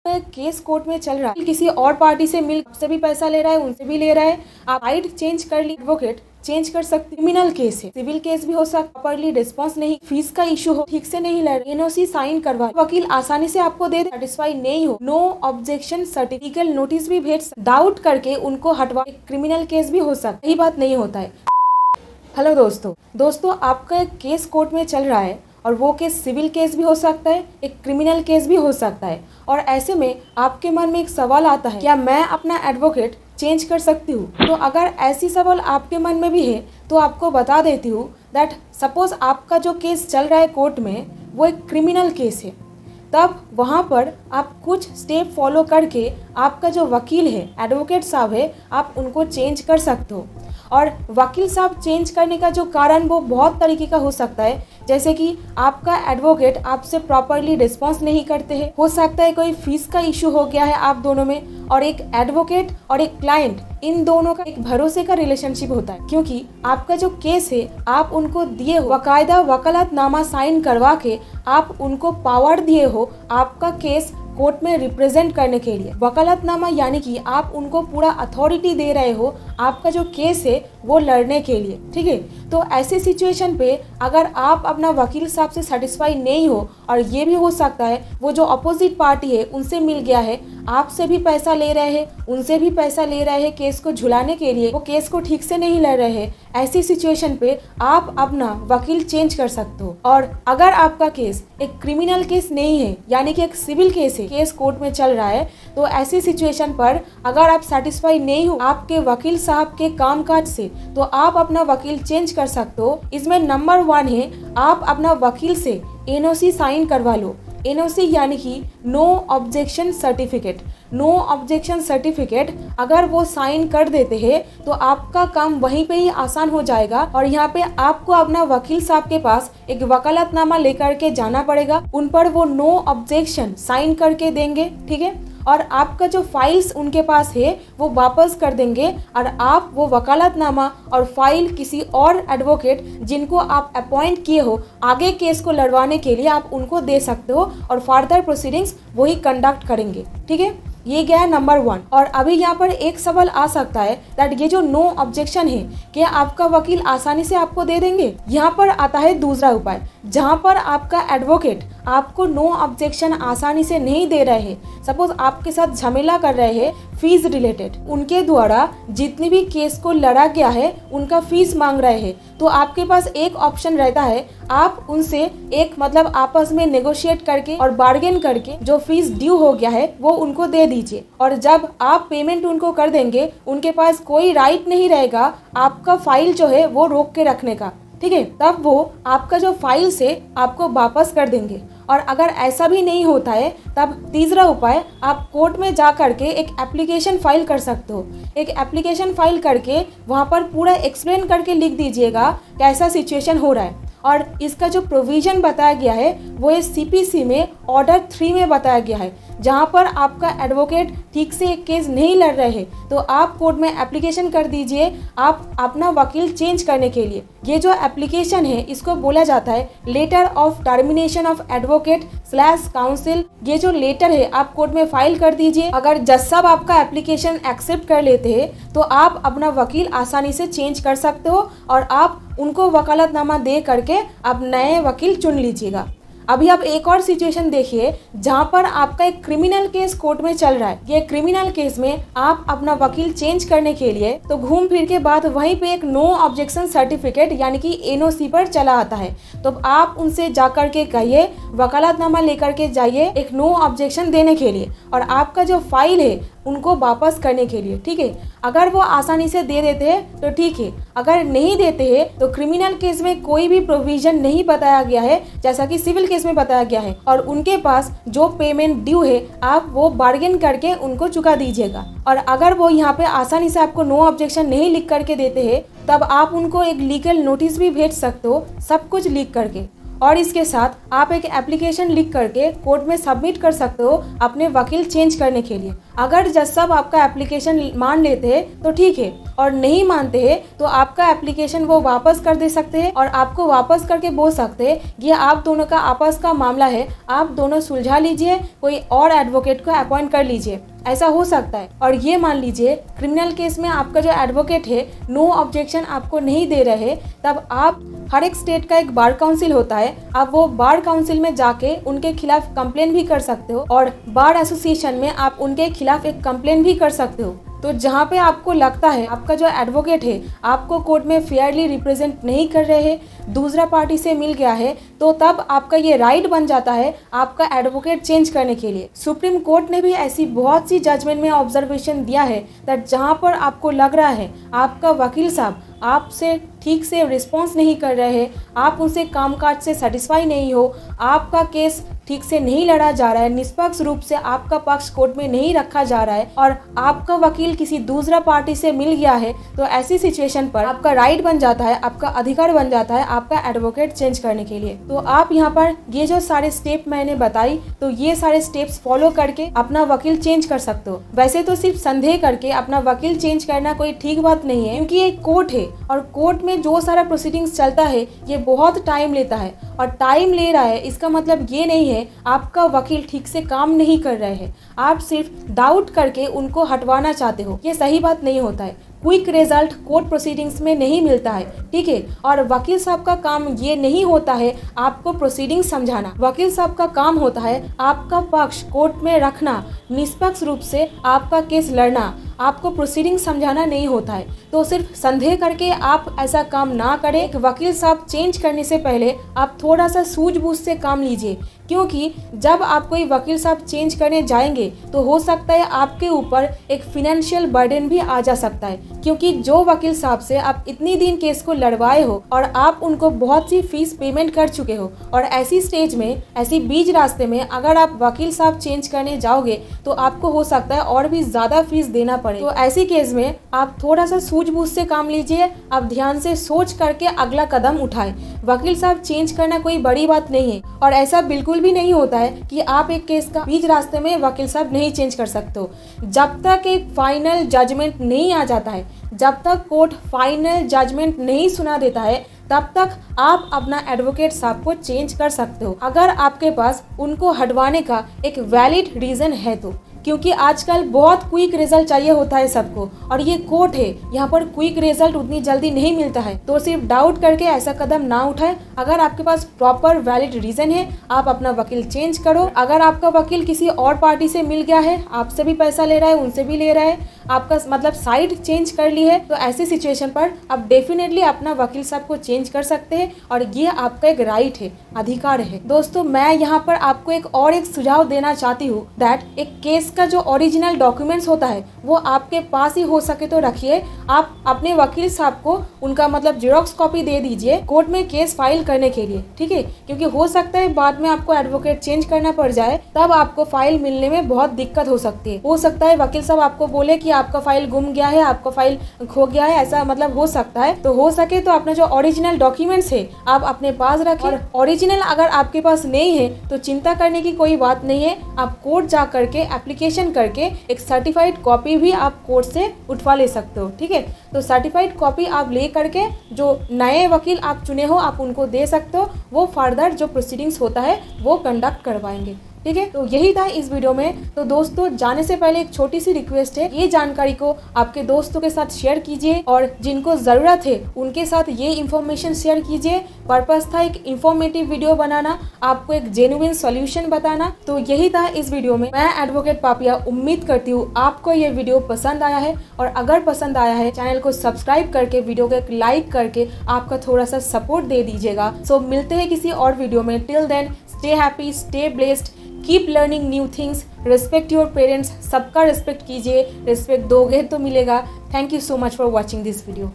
Case court में चल रहा है, किसी और पार्टी से मिल से भी पैसा ले रहा है, उनसे भी ले रहा है। आप साइड चेंज कर ली, एडवोकेट चेंज कर सकते। क्रिमिनल केस है, सिविल केस भी हो सकता, प्रॉपर्ली रिस्पॉन्स नहीं, फीस का इशू हो, ठीक से नहीं लड़, एनओसी साइन करवा, वकील आसानी से आपको दे, सेटिस्फाई नहीं हो, नो ऑब्जेक्शन सर्टिफिकेट नोटिस भी भेज, डाउट करके उनको हटवा, क्रिमिनल केस भी हो सकता, यही बात नहीं होता है। हेलो दोस्तों आपका एक केस कोर्ट में चल रहा है और वो केस सिविल केस भी हो सकता है, एक क्रिमिनल केस भी हो सकता है। और ऐसे में आपके मन में एक सवाल आता है, क्या मैं अपना एडवोकेट चेंज कर सकती हूँ? तो अगर ऐसी सवाल आपके मन में भी है तो आपको बता देती हूँ दैट सपोज आपका जो केस चल रहा है कोर्ट में वो एक क्रिमिनल केस है, तब वहाँ पर आप कुछ स्टेप फॉलो करके आपका जो वकील है, एडवोकेट साहब है, आप उनको चेंज कर सकते हो। और वकील साहब चेंज करने का जो कारण वो बहुत तरीके का हो सकता है, जैसे कि आपका एडवोकेट आपसे प्रॉपरली रिस्पॉन्स नहीं करते हैं, हो सकता है कोई फीस का इशू हो गया है आप दोनों में, और एक एडवोकेट और एक क्लाइंट इन दोनों का एक भरोसे का रिलेशनशिप होता है, क्योंकि आपका जो केस है आप उनको दिए हो बाकायदा वकालतनामा साइन करवा के, आप उनको पावर दिए हो आपका केस कोर्ट में रिप्रेजेंट करने के लिए। वकालतनामा यानी कि आप उनको पूरा अथॉरिटी दे रहे हो आपका जो केस है वो लड़ने के लिए, ठीक है। तो ऐसे सिचुएशन पे अगर आप अपना वकील साहब से सेटिस्फाई नहीं हो, और ये भी हो सकता है वो जो अपोजिट पार्टी है उनसे मिल गया है, आपसे भी पैसा ले रहे हैं, उनसे भी पैसा ले रहे हैं केस को झुलाने के लिए, वो केस को ठीक से नहीं लड़ रहे हैं, ऐसी सिचुएशन पे आप अपना वकील चेंज कर सकते हो। और अगर आपका केस एक क्रिमिनल केस नहीं है, यानी कि एक सिविल केस है, केस कोर्ट में चल रहा है, तो ऐसी सिचुएशन पर अगर आप सेटिस्फाई नहीं हो आपके वकील साहब के कामकाज से, तो आप अपना वकील चेंज कर सकते हो। इसमें नंबर 1 है, आप अपना वकील से एनओसी साइन करवा लो। एनओसी यानी कि no objection certificate. No objection certificate अगर वो साइन कर देते हैं तो आपका काम वहीं पे ही आसान हो जाएगा, और यहाँ पे आपको अपना वकील साहब के पास एक वकालतनामा लेकर के जाना पड़ेगा, उन पर वो नो ऑब्जेक्शन साइन करके देंगे, ठीक है, और आपका जो फाइल्स उनके पास है वो वापस कर देंगे, और आप वो वकालतनामा और फाइल किसी और एडवोकेट जिनको आप अपॉइंट किए हो आगे केस को लड़वाने के लिए आप उनको दे सकते हो, और फर्दर प्रोसीडिंग्स वही कंडक्ट करेंगे, ठीक है। ये गया है नंबर 1। और अभी यहाँ पर एक सवाल आ सकता है दैट ये जो नो ऑब्जेक्शन है क्या आपका वकील आसानी से आपको दे देंगे? यहाँ पर आता है दूसरा उपाय, जहाँ पर आपका एडवोकेट आपको नो ऑब्जेक्शन आसानी से नहीं दे रहे हैं, सपोज आपके साथ झमेला कर रहे हैं फीस रिलेटेड, उनके द्वारा जितनी भी केस को लड़ा गया है उनका फीस मांग रहे हैं, तो आपके पास एक ऑप्शन रहता है, आप उनसे एक मतलब आपस में नेगोशिएट करके और बार्गेन करके जो फीस ड्यू हो गया है वो उनको दे दीजिए, और जब आप पेमेंट उनको कर देंगे उनके पास कोई राइट नहीं रहेगा आपका फाइल जो है वो रोक के रखने का, ठीक है। तब वो आपका जो फाइल से आपको वापस कर देंगे। और अगर ऐसा भी नहीं होता है तब तीसरा उपाय, आप कोर्ट में जा करके एक एप्लीकेशन फाइल कर सकते हो। एक एप्लीकेशन फाइल करके वहाँ पर पूरा एक्सप्लेन करके लिख दीजिएगा कैसा सिचुएशन हो रहा है, और इसका जो प्रोविजन बताया गया है वो है सीपीसी में ऑर्डर 3 में बताया गया है, जहां पर आपका एडवोकेट ठीक से एक केस नहीं लड़ रहे हैं तो आप कोर्ट में एप्लीकेशन कर दीजिए आप अपना वकील चेंज करने के लिए। ये जो एप्लीकेशन है इसको बोला जाता है letter of termination of advocate / counsel. ये जो लेटर है आप कोर्ट में फाइल कर दीजिए। अगर जज साहब आपका एप्लीकेशन एक्सेप्ट कर लेते हैं तो आप अपना वकील आसानी से चेंज कर सकते हो, और आप उनको वकालतनामा दे करके आप नए वकील चुन लीजिएगा। अभी आप एक और सिचुएशन देखिए जहां पर आपका एक क्रिमिनल केस कोर्ट में चल रहा है। ये क्रिमिनल केस में आप अपना वकील चेंज करने के लिए तो घूम फिर के बाद वहीं पे एक नो ऑब्जेक्शन सर्टिफिकेट यानी कि एनओसी पर चला आता है, तो आप उनसे जाकर के कहिए, वकालतनामा लेकर के जाइए एक नो ऑब्जेक्शन देने के लिए और आपका जो फाइल है उनको वापस करने के लिए, ठीक है। अगर वो आसानी से दे देते हैं तो ठीक है, अगर नहीं देते हैं तो क्रिमिनल केस में कोई भी प्रोविजन नहीं बताया गया है जैसा कि सिविल केस में बताया गया है, और उनके पास जो पेमेंट ड्यू है आप वो बार्गेन करके उनको चुका दीजिएगा। और अगर वो यहाँ पे आसानी से आपको नो ऑब्जेक्शन नहीं लिख करके देते हैं तब आप उनको एक लीगल नोटिस भी भेज सकते हो सब कुछ लिख करके। और इसके साथ आप एक एप्लीकेशन लिख करके कोर्ट में सबमिट कर सकते हो अपने वकील चेंज करने के लिए। अगर जज साहब आपका एप्लीकेशन मान लेते हैं तो ठीक है, और नहीं मानते हैं तो आपका एप्लीकेशन वो वापस कर दे सकते हैं और आपको वापस करके बोल सकते हैं ये आप दोनों का आपस का मामला है, आप दोनों सुलझा लीजिए, कोई और एडवोकेट को अपॉइंट कर लीजिए, ऐसा हो सकता है। और ये मान लीजिए क्रिमिनल केस में आपका जो एडवोकेट है नो ऑब्जेक्शन आपको नहीं दे रहे, तब आप हर एक स्टेट का एक बार काउंसिल होता है, आप वो बार काउंसिल में जाके उनके खिलाफ कंप्लेन भी कर सकते हो और बार एसोसिएशन में आप उनके खिलाफ एक कंप्लेन भी कर सकते हो। तो जहाँ पे आपको लगता है आपका जो एडवोकेट है आपको कोर्ट में फेयरली रिप्रेजेंट नहीं कर रहे हैं, दूसरा पार्टी से मिल गया है, तो तब आपका ये राइट बन जाता है आपका एडवोकेट चेंज करने के लिए। सुप्रीम कोर्ट ने भी ऐसी बहुत सी जजमेंट में ऑब्जर्वेशन दिया है दैट जहाँ पर आपको लग रहा है आपका वकील साहब आपसे ठीक से रिस्पॉन्स नहीं कर रहे हैं, आप उनसे कामकाज से सेटिस्फाई नहीं हो, आपका केस ठीक से नहीं लड़ा जा रहा है, निष्पक्ष रूप से आपका पक्ष कोर्ट में नहीं रखा जा रहा है और आपका वकील किसी दूसरा पार्टी से मिल गया है, तो ऐसी सिचुएशन पर आपका राइट बन जाता है, आपका अधिकार बन जाता है आपका एडवोकेट चेंज करने के लिए। तो आप यहाँ पर ये जो सारे स्टेप मैंने बताई, तो ये सारे स्टेप्स फॉलो करके अपना वकील चेंज कर सकते हो। वैसे तो सिर्फ संदेह करके अपना वकील चेंज करना कोई ठीक बात नहीं है, क्योंकि ये कोर्ट है और कोर्ट में जो सारा प्रोसीडिंग्स चलता है ये बहुत टाइम लेता है, और टाइम ले रहा है इसका मतलब ये नहीं है आपका वकील ठीक से काम नहीं कर रहे हैं, आप सिर्फ डाउट करके उनको हटवाना चाहते हो, ये सही बात नहीं होता है। क्विक रिजल्ट कोर्ट प्रोसीडिंग्स में नहीं मिलता है, ठीक है। और वकील साहब का काम ये नहीं होता है आपको प्रोसीडिंग्स समझाना, वकील साहब का काम होता है आपका पक्ष कोर्ट में रखना, निष्पक्ष रूप से आपका केस लड़ना, आपको प्रोसीडिंग समझाना नहीं होता है। तो सिर्फ संदेह करके आप ऐसा काम ना करें। वकील साहब चेंज करने से पहले आप थोड़ा सा सूझबूझ से काम लीजिए, क्योंकि जब आप कोई वकील साहब चेंज करने जाएंगे तो हो सकता है आपके ऊपर एक फिनेंशियल बर्डन भी आ जा सकता है, क्योंकि जो वकील साहब से आप इतनी दिन केस को लड़वाए हो और आप उनको बहुत सी फीस पेमेंट कर चुके हो, और ऐसी स्टेज में ऐसी बीच रास्ते में अगर आप वकील साहब चेंज करने जाओगे तो आपको हो सकता है और भी ज्यादा फीस देना पड़े। तो ऐसी केस में आप थोड़ा सा सूझबूझ से काम लीजिए, आप ध्यान से सोच करके अगला कदम उठाएं। वकील साहब चेंज करना कोई बड़ी बात नहीं है, और ऐसा बिल्कुल भी नहीं होता है कि आप एक केस का बीच रास्ते में वकील साहब नहीं चेंज कर सकते हो। जब तक एक फाइनल जजमेंट नहीं आ जाता है, जब तक कोर्ट फाइनल जजमेंट नहीं सुना देता है, तब तक आप अपना एडवोकेट साहब को चेंज कर सकते हो, अगर आपके पास उनको हटवाने का एक वैलिड रीजन है तो। क्योंकि आजकल बहुत क्विक रिजल्ट चाहिए होता है सबको, और ये कोर्ट है, यहाँ पर क्विक रिजल्ट उतनी जल्दी नहीं मिलता है। तो सिर्फ डाउट करके ऐसा कदम ना उठाए। अगर आपके पास प्रॉपर वैलिड रीजन है, आप अपना वकील चेंज करो। अगर आपका वकील किसी और पार्टी से मिल गया है, आपसे भी पैसा ले रहा है, उनसे भी ले रहा है, आपका मतलब साइड चेंज कर ली है, तो ऐसी सिचुएशन पर आप डेफिनेटली अपना वकील साहब को चेंज कर सकते हैं, और ये आपका एक राइट है, अधिकार है। दोस्तों, मैं यहाँ पर आपको एक सुझाव देना चाहती हूँ दैट एक केस का जो ओरिजिनल डॉक्यूमेंट्स होता है वो आपके पास ही हो सके तो रखिए। आप अपने वकील साहब को उनका मतलब जेरोक्स कॉपी दे दीजिए कोर्ट में केस फाइल करने के लिए, ठीक है। क्योंकि हो सकता है बाद में आपको एडवोकेट चेंज करना पड़ जाए, तब आपको फाइल मिलने में बहुत दिक्कत हो सकती है। हो सकता है वकील साहब आपको बोले कि आपका फाइल गुम गया है, आपका फाइल खो गया है, ऐसा मतलब हो सकता है। तो हो सके तो अपना जो ओरिजिनल डॉक्यूमेंट्स है आप अपने पास रखिए, और ओरिजिनल अगर आपके पास नहीं है तो चिंता करने की कोई बात नहीं है। आप कोर्ट जा करके एप्लीकेशन करके एक सर्टिफाइड कॉपी भी आप कोर्ट से उठवा ले सकते हो, ठीक है। तो सर्टिफाइड कॉपी आप ले करके जो नए वकील आप चुने हो आप उनको दे सकते हो, वो फर्दर जो प्रोसीडिंग्स होता है वो कंडक्ट करवाएंगे, ठीक है। तो यही था इस वीडियो में। तो दोस्तों, जाने से पहले एक छोटी सी रिक्वेस्ट है, ये जानकारी को आपके दोस्तों के साथ शेयर कीजिए, और जिनको जरूरत है उनके साथ ये इन्फॉर्मेशन शेयर कीजिए। पर्पस था एक इन्फॉर्मेटिव वीडियो बनाना, आपको एक जेन्युइन सॉल्यूशन बताना। तो यही था इस वीडियो में। मैं एडवोकेट पापिया उम्मीद करती हूँ आपको ये वीडियो पसंद आया है, और अगर पसंद आया है चैनल को सब्सक्राइब करके वीडियो को एक लाइक करके आपका थोड़ा सा सपोर्ट दे दीजिएगा। सो मिलते हैं किसी और वीडियो में। Till then, stay happy, stay blessed, keep learning new things, respect your parents. सबका रिस्पेक्ट कीजिए, रिस्पेक्ट दोगे तो मिलेगा। Thank you so much for watching this video.